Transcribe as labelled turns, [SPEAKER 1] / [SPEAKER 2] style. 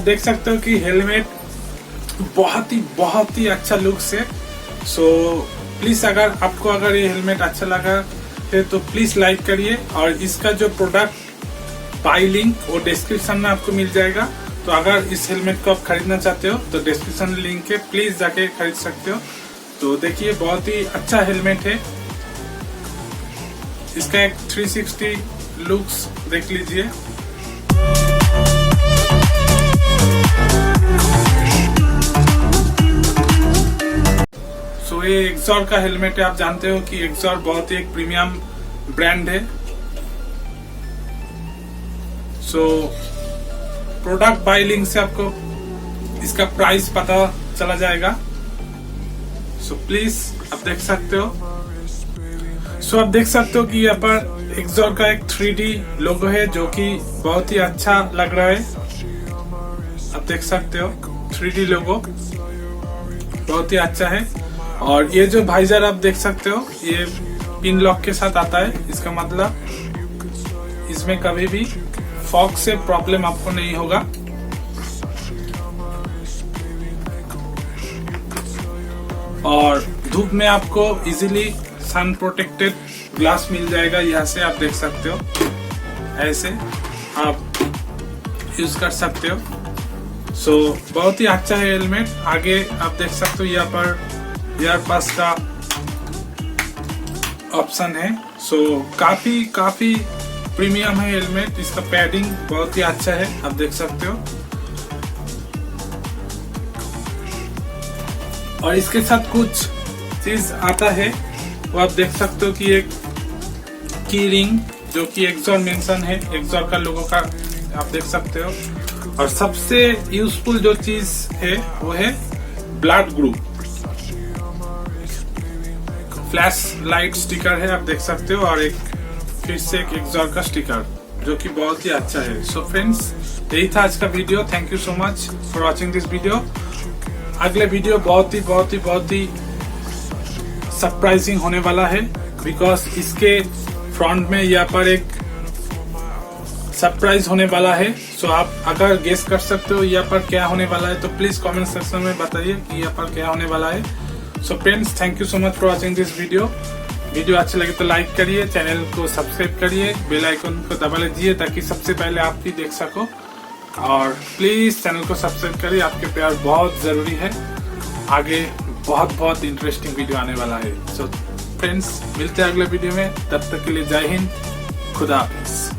[SPEAKER 1] देख सकते हो कि हेलमेट बहुत ही अच्छा लुक्स है। सो प्लीज अगर ये हेलमेट अच्छा लगा है तो प्लीज लाइक करिए, और इसका जो प्रोडक्ट बाई लिंक वो डिस्क्रिप्शन में आपको मिल जाएगा। तो अगर इस हेलमेट को आप खरीदना चाहते हो तो डिस्क्रिप्शन लिंक है, प्लीज जाके खरीद सकते हो। तो देखिए बहुत ही अच्छा हेलमेट है, इसका एक 360 लुक्स देख लीजिए। सो ये एक्सॉर का हेलमेट है। आप जानते हो कि एक्सॉर बहुत ही एक प्रीमियम ब्रांड है। सो प्रोडक्ट बाय लिंक से आपको इसका प्राइस पता चला जाएगा। सो प्लीज आप देख सकते हो। सो आप देख सकते हो कि यहाँ पर एक्सॉर का एक 3D लोगो है जो कि बहुत ही अच्छा लग रहा है। आप देख सकते हो 3D लोगो बहुत ही अच्छा है। और ये जो वाइजर आप देख सकते हो ये पिन लॉक के साथ आता है। इसका मतलब इसमें कभी भी फॉग से प्रॉब्लम आपको नहीं होगा। और धूप में आपको इजीली सन प्रोटेक्टेड ग्लास मिल जाएगा। यहाँ से आप देख सकते हो, ऐसे आप यूज कर सकते हो। सो बहुत ही अच्छा है हेलमेट। आगे आप देख सकते हो यहाँ पर एयर पास का ऑप्शन है। सो काफी प्रीमियम है हेलमेट। इसका पैडिंग बहुत ही अच्छा है, आप देख सकते हो। और इसके साथ कुछ चीज आता है वो आप देख सकते हो कि एक की रिंग जो कि एक्सॉर मेंशन है, एक्सॉर का लोगो का आप देख सकते हो। और सबसे यूजफुल जो चीज है वो है blood group flash light sticker है, आप देख सकते हो। और एक फिर से एक एक्सॉर का स्टिकर जो कि बहुत ही अच्छा है। सो फ्रेंड्स, यही था आज का video. Thank you so much for watching this video. अगले वीडियो बहुत ही सरप्राइजिंग होने वाला है, बिकॉज इसके फ्रंट में यहाँ पर एक सरप्राइज होने वाला है। सो आप अगर गेस कर सकते हो यहाँ पर क्या होने वाला है तो प्लीज कमेंट सेक्शन में बताइए कि यहाँ पर क्या होने वाला है। So friends, thank you so much for watching this video. Video अच्छी लगे तो लाइक करिए, चैनल को सब्सक्राइब करिए, बेल आइकन को दबा लीजिए ताकि सबसे पहले आप भी देख सको। और प्लीज चैनल को सब्सक्राइब करिए, आपके प्यार बहुत जरूरी है। आगे बहुत इंटरेस्टिंग वीडियो आने वाला है। सो फ्रेंड्स, मिलते हैं अगले वीडियो में। तब तक के लिए जय हिंद, खुदा हाफिज।